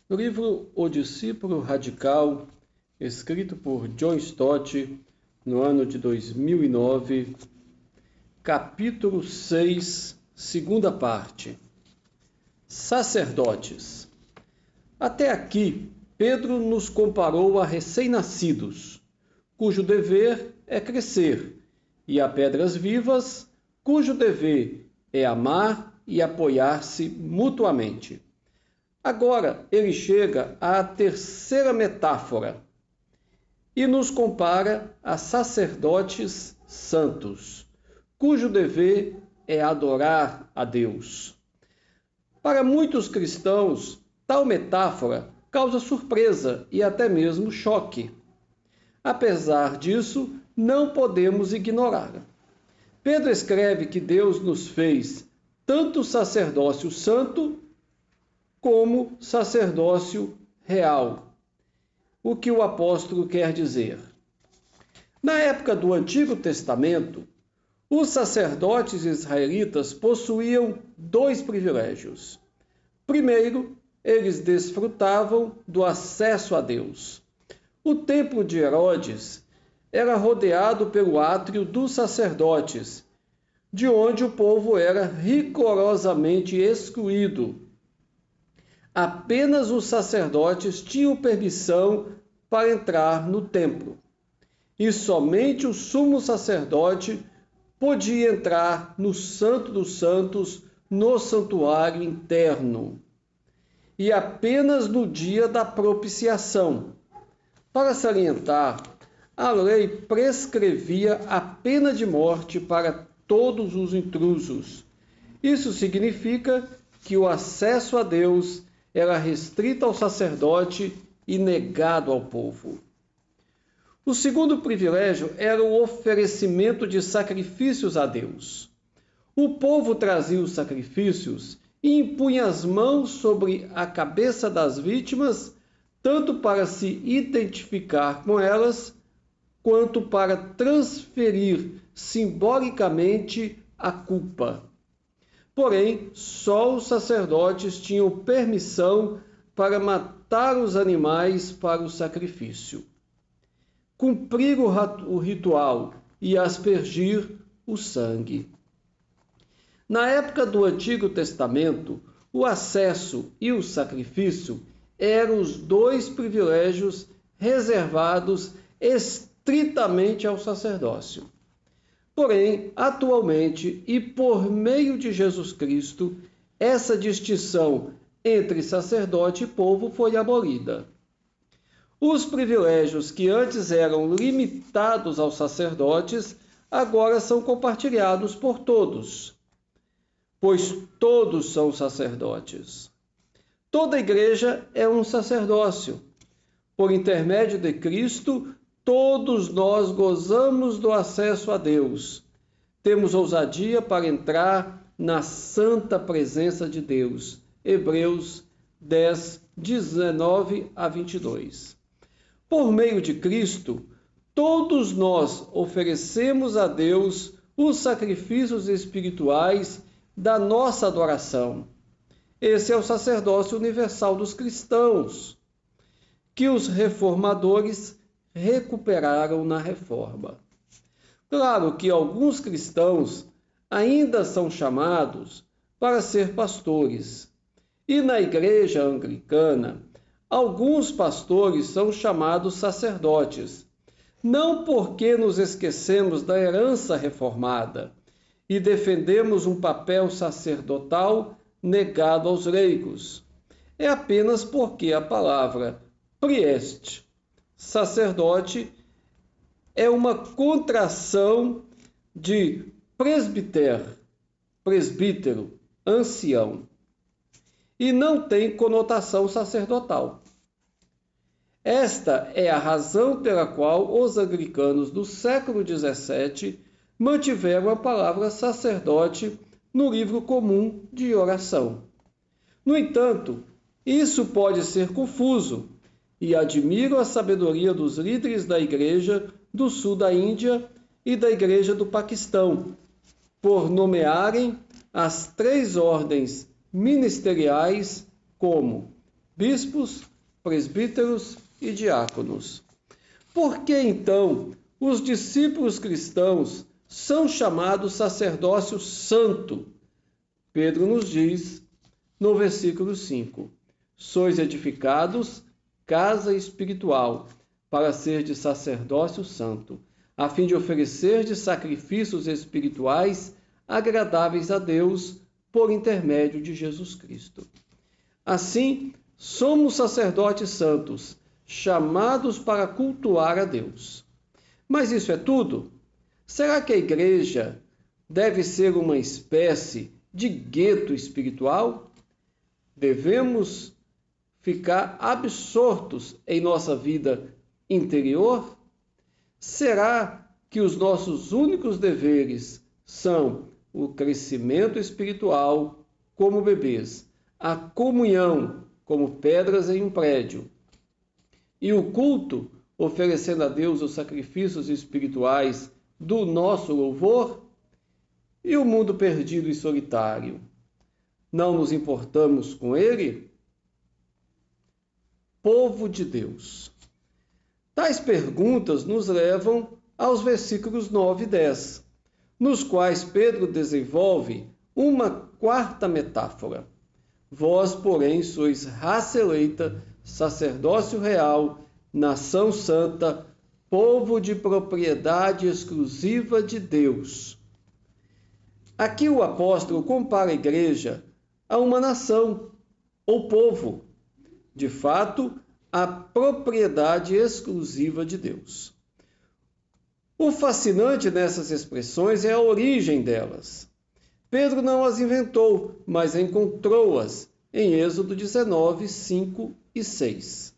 No livro O Discípulo Radical, escrito por John Stott no ano de 2009, capítulo 6, segunda parte. Sacerdotes. Até aqui, Pedro nos comparou a recém-nascidos, cujo dever é crescer, e a pedras vivas, cujo dever é amar e apoiar-se mutuamente. Agora ele chega à terceira metáfora e nos compara a sacerdotes santos, cujo dever é adorar a Deus. Para muitos cristãos, tal metáfora causa surpresa e até mesmo choque. Apesar disso, não podemos ignorá-la. Pedro escreve que Deus nos fez tanto sacerdócio santo como sacerdócio real. O que o apóstolo quer dizer? Na época do Antigo Testamento, os sacerdotes israelitas possuíam dois privilégios. Primeiro, eles desfrutavam do acesso a Deus. O templo de Herodes era rodeado pelo átrio dos sacerdotes, de onde o povo era rigorosamente excluído. Apenas os sacerdotes tinham permissão para entrar no templo, e somente o sumo sacerdote podia entrar no Santo dos Santos, no santuário interno, e apenas no dia da propiciação. Para salientar, a lei prescrevia a pena de morte para todos os intrusos. Isso significa que o acesso a Deus era restrito ao sacerdote e negado ao povo. O segundo privilégio era o oferecimento de sacrifícios a Deus. O povo trazia os sacrifícios e impunha as mãos sobre a cabeça das vítimas, tanto para se identificar com elas, quanto para transferir simbolicamente a culpa. Porém, só os sacerdotes tinham permissão para matar os animais para o sacrifício, cumprir o ritual e aspergir o sangue. Na época do Antigo Testamento, o acesso e o sacrifício eram os dois privilégios reservados estritamente ao sacerdócio. Porém, atualmente, e por meio de Jesus Cristo, essa distinção entre sacerdote e povo foi abolida. Os privilégios que antes eram limitados aos sacerdotes, agora são compartilhados por todos, pois todos são sacerdotes. Toda igreja é um sacerdócio. Por intermédio de Cristo, todos nós gozamos do acesso a Deus. Temos ousadia para entrar na santa presença de Deus. Hebreus 10, 19 a 22. Por meio de Cristo, todos nós oferecemos a Deus os sacrifícios espirituais da nossa adoração. Esse é o sacerdócio universal dos cristãos, que os reformadores recuperaram na Reforma. Claro que alguns cristãos ainda são chamados para ser pastores, e na igreja anglicana, alguns pastores são chamados sacerdotes, não porque nos esquecemos da herança reformada e defendemos um papel sacerdotal negado aos leigos. É apenas porque a palavra priest, sacerdote, é uma contração de presbítero, ancião, e não tem conotação sacerdotal. Esta é a razão pela qual os anglicanos do século XVII mantiveram a palavra sacerdote no livro comum de oração. No entanto, isso pode ser confuso, e admiro a sabedoria dos líderes da Igreja do Sul da Índia e da Igreja do Paquistão, por nomearem as três ordens ministeriais como bispos, presbíteros e diáconos. Por que, então, os discípulos cristãos são chamados sacerdócio santo? Pedro nos diz no versículo 5: sois edificados casa espiritual, para ser de sacerdócio santo, a fim de oferecer de sacrifícios espirituais agradáveis a Deus por intermédio de Jesus Cristo. Assim, somos sacerdotes santos, chamados para cultuar a Deus. Mas isso é tudo? Será que a igreja deve ser uma espécie de gueto espiritual? Devemos ficar absortos em nossa vida interior? Será que os nossos únicos deveres são o crescimento espiritual como bebês, a comunhão como pedras em um prédio e o culto, oferecendo a Deus os sacrifícios espirituais do nosso louvor? E o mundo perdido e solitário? Não nos importamos com ele? Povo de Deus. Tais perguntas nos levam aos versículos 9 e 10, nos quais Pedro desenvolve uma quarta metáfora. Vós, porém, sois raça eleita, sacerdócio real, nação santa, povo de propriedade exclusiva de Deus. Aqui o apóstolo compara a igreja a uma nação ou povo, de fato, a propriedade exclusiva de Deus. O fascinante nessas expressões é a origem delas. Pedro não as inventou, mas encontrou-as em Êxodo 19, 5 e 6.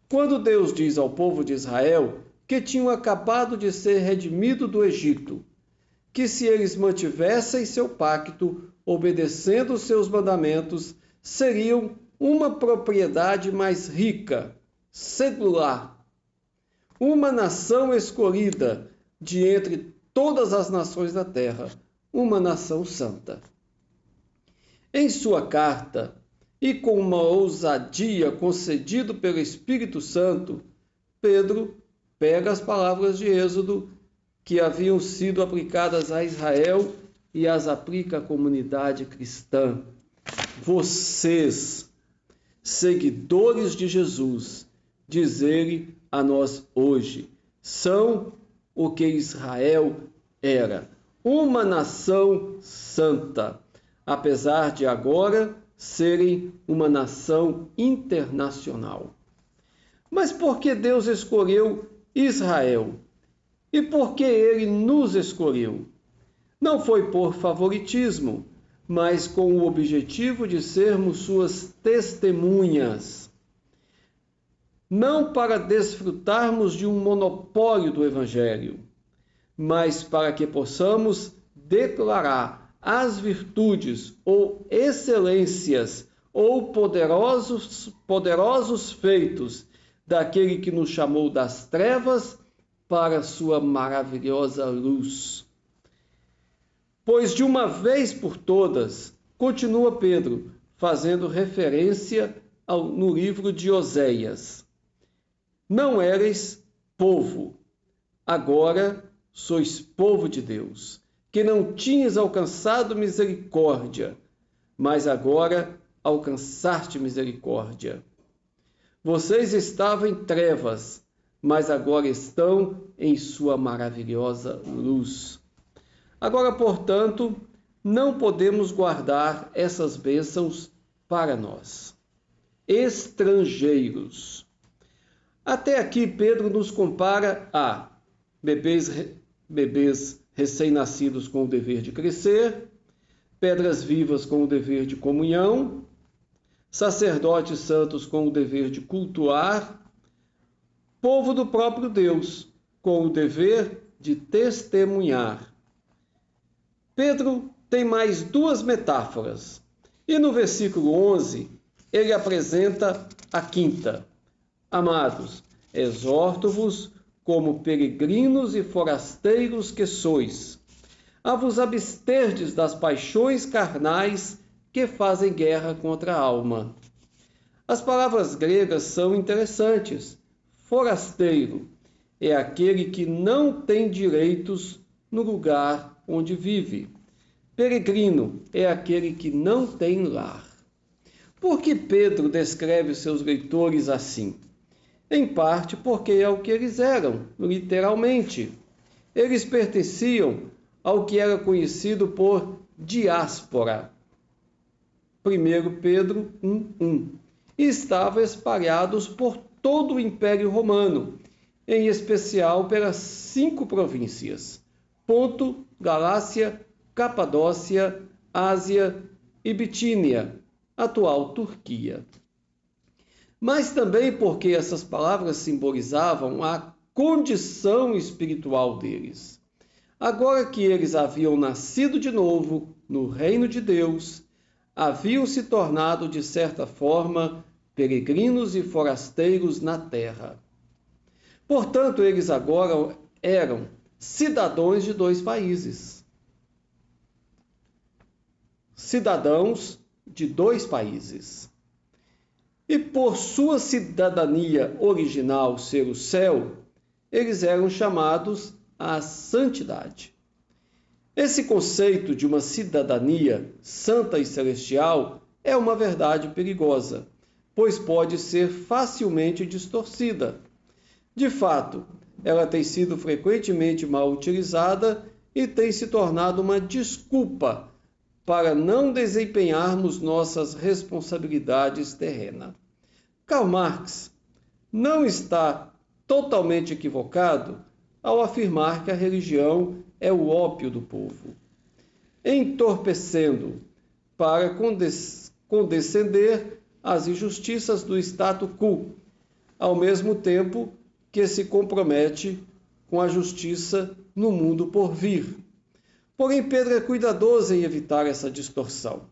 Quando Deus diz ao povo de Israel que tinham acabado de ser redimido do Egito, que se eles mantivessem seu pacto, obedecendo os seus mandamentos, seriam uma propriedade mais rica, secular, uma nação escolhida de entre todas as nações da terra, uma nação santa. Em sua carta, e com uma ousadia concedido pelo Espírito Santo, Pedro pega as palavras de Êxodo que haviam sido aplicadas a Israel e as aplica à comunidade cristã. Vocês, seguidores de Jesus, diz ele a nós hoje, são o que Israel era, uma nação santa, apesar de agora serem uma nação internacional. Mas por que Deus escolheu Israel? E por que ele nos escolheu? Não foi por favoritismo, mas com o objetivo de sermos suas testemunhas. Não para desfrutarmos de um monopólio do Evangelho, mas para que possamos declarar as virtudes ou excelências ou poderosos feitos daquele que nos chamou das trevas para sua maravilhosa luz. Pois de uma vez por todas, continua Pedro, fazendo referência no livro de Oséias. Não eres povo, agora sois povo de Deus, que não tinhas alcançado misericórdia, mas agora alcançaste misericórdia. Vocês estavam em trevas, mas agora estão em sua maravilhosa luz. Agora, portanto, não podemos guardar essas bênçãos para nós, estrangeiros. Até aqui, Pedro nos compara a bebês recém-nascidos com o dever de crescer, pedras vivas com o dever de comunhão, sacerdotes santos com o dever de cultuar, povo do próprio Deus com o dever de testemunhar. Pedro tem mais duas metáforas, e no versículo 11 ele apresenta a quinta. Amados, exorto-vos como peregrinos e forasteiros que sois, a vos absterdes das paixões carnais que fazem guerra contra a alma. As palavras gregas são interessantes. Forasteiro é aquele que não tem direitos no lugar onde vive. Peregrino é aquele que não tem lar. Por que Pedro descreve os seus leitores assim? Em parte porque é o que eles eram, literalmente. Eles pertenciam ao que era conhecido por diáspora. 1 Pedro 1:1. E estavam espalhados por todo o Império Romano, em especial pelas 5 províncias: Ponto, Galácia, Capadócia, Ásia e Bitínia, atual Turquia. Mas também porque essas palavras simbolizavam a condição espiritual deles. Agora que eles haviam nascido de novo no reino de Deus, haviam se tornado, de certa forma, peregrinos e forasteiros na terra. Portanto, eles agora eram cidadãos de 2 países. Cidadãos de 2 países. E por sua cidadania original ser o céu, eles eram chamados à santidade. Esse conceito de uma cidadania santa e celestial é uma verdade perigosa, pois pode ser facilmente distorcida. De fato, ela tem sido frequentemente mal utilizada e tem se tornado uma desculpa para não desempenharmos nossas responsabilidades terrenas. Karl Marx não está totalmente equivocado ao afirmar que a religião é o ópio do povo, entorpecendo para condescender às injustiças do status quo, ao mesmo tempo que se compromete com a justiça no mundo por vir. Porém, Pedro é cuidadoso em evitar essa distorção.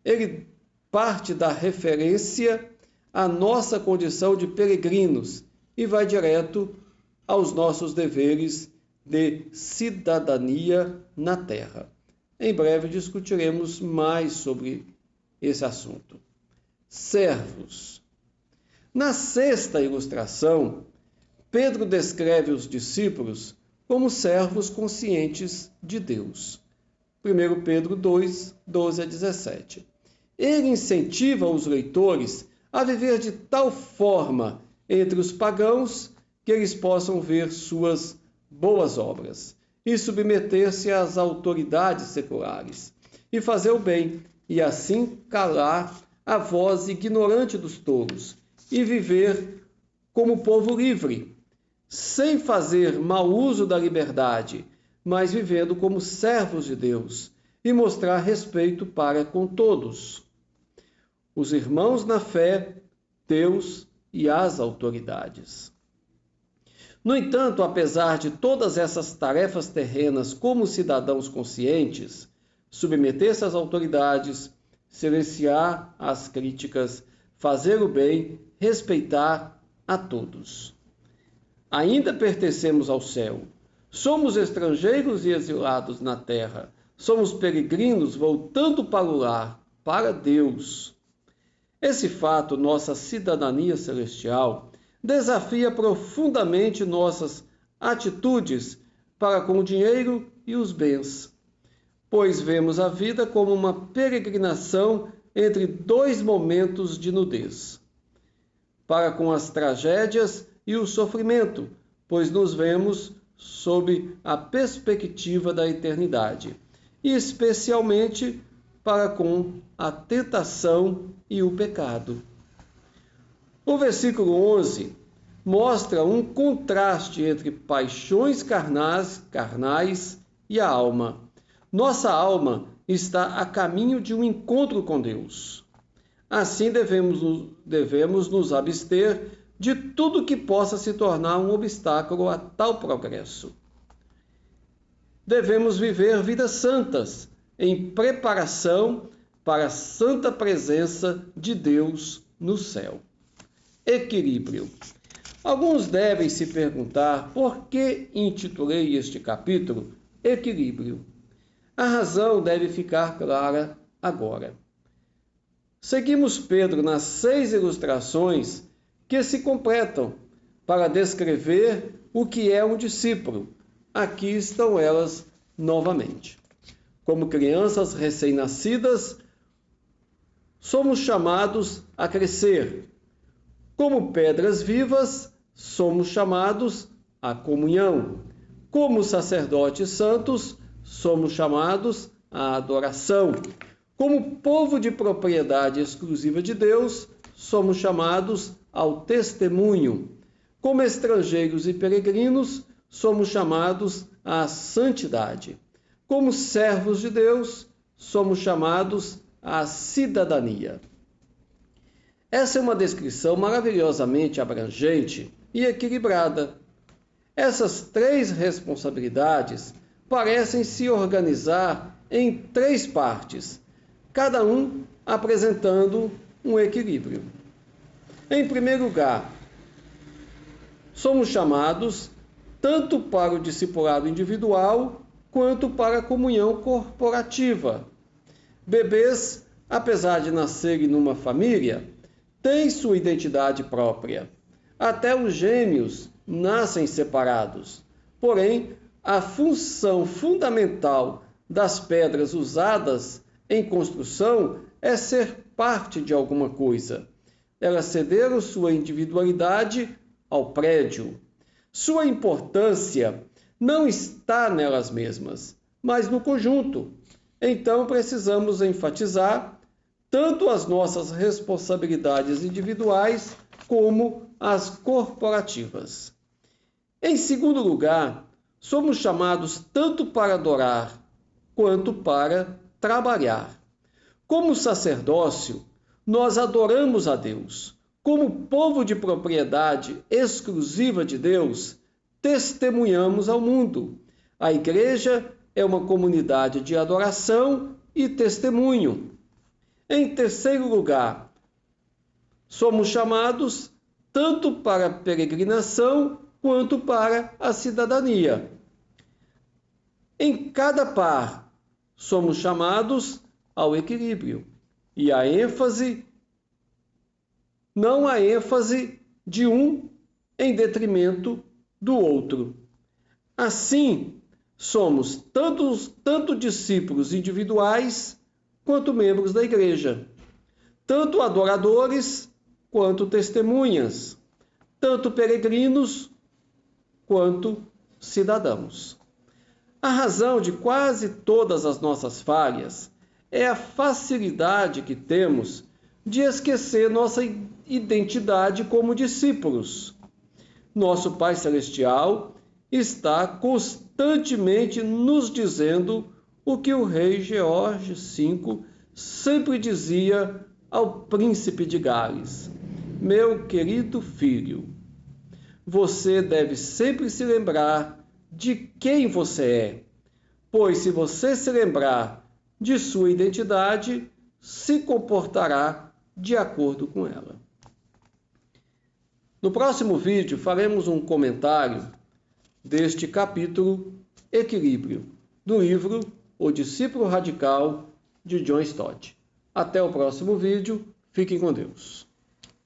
Ele parte da referência à nossa condição de peregrinos e vai direto aos nossos deveres de cidadania na terra. Em breve discutiremos mais sobre esse assunto. Servos. Na 6ª ilustração, Pedro descreve os discípulos como servos conscientes de Deus. 1 Pedro 2, 12 a 17. Ele incentiva os leitores a viver de tal forma entre os pagãos que eles possam ver suas boas obras e submeter-se às autoridades seculares e fazer o bem e assim calar a voz ignorante dos tolos e viver como povo livre, sem fazer mau uso da liberdade, mas vivendo como servos de Deus e mostrar respeito para com todos. Os irmãos na fé, Deus e as autoridades. No entanto, apesar de todas essas tarefas terrenas como cidadãos conscientes, submeter-se às autoridades, silenciar as críticas, fazer o bem, respeitar a todos. Ainda pertencemos ao céu. Somos estrangeiros e exilados na terra. Somos peregrinos voltando para o lar, para Deus. Esse fato, nossa cidadania celestial, desafia profundamente nossas atitudes para com o dinheiro e os bens, pois vemos a vida como uma peregrinação entre 2 momentos de nudez, para com as tragédias e o sofrimento, pois nos vemos sob a perspectiva da eternidade, e especialmente para com a tentação e o pecado. O versículo 11 mostra um contraste entre paixões carnais e a alma. Nossa alma está a caminho de um encontro com Deus. Assim devemos nos abster de tudo que possa se tornar um obstáculo a tal progresso. Devemos viver vidas santas, em preparação para a santa presença de Deus no céu. Equilíbrio. Alguns devem se perguntar por que intitulei este capítulo Equilíbrio. A razão deve ficar clara agora. seguimos Pedro nas 6 ilustrações que se completam para descrever o que é um discípulo. Aqui estão elas novamente. Como crianças recém-nascidas, somos chamados a crescer. Como pedras vivas, somos chamados à comunhão. Como sacerdotes santos, somos chamados à adoração. Como povo de propriedade exclusiva de Deus, somos chamados ao testemunho. Como estrangeiros e peregrinos, somos chamados à santidade. Como servos de Deus, somos chamados à cidadania. Essa é uma descrição maravilhosamente abrangente e equilibrada. Essas 3 responsabilidades parecem se organizar em 3 partes, cada um apresentando um equilíbrio. Em primeiro lugar, somos chamados tanto para o discipulado individual quanto para a comunhão corporativa. Bebês, apesar de nascerem numa família, têm sua identidade própria. Até os gêmeos nascem separados. Porém, a função fundamental das pedras usadas em construção é ser parte de alguma coisa. Elas cederam sua individualidade ao prédio. Sua importância não está nelas mesmas, mas no conjunto. Então, precisamos enfatizar tanto as nossas responsabilidades individuais como as corporativas. Em segundo lugar, somos chamados tanto para adorar quanto para trabalhar. Como sacerdócio, nós adoramos a Deus. Como povo de propriedade exclusiva de Deus, testemunhamos ao mundo. A igreja é uma comunidade de adoração e testemunho. Em terceiro lugar, somos chamados tanto para a peregrinação quanto para a cidadania. Em cada par, somos chamados ao equilíbrio. E a ênfase, não a ênfase de um em detrimento do outro. Assim, somos tanto discípulos individuais quanto membros da igreja, tanto adoradores quanto testemunhas, tanto peregrinos quanto cidadãos. A razão de quase todas as nossas falhas é a facilidade que temos de esquecer nossa identidade como discípulos. Nosso Pai Celestial está constantemente nos dizendo o que o rei George V sempre dizia ao príncipe de Gales: meu querido filho, você deve sempre se lembrar de quem você é, pois se você se lembrar de sua identidade, se comportará de acordo com ela. No próximo vídeo faremos um comentário deste capítulo Equilíbrio, do livro O Discípulo Radical, de John Stott. Até o próximo vídeo, fiquem com Deus.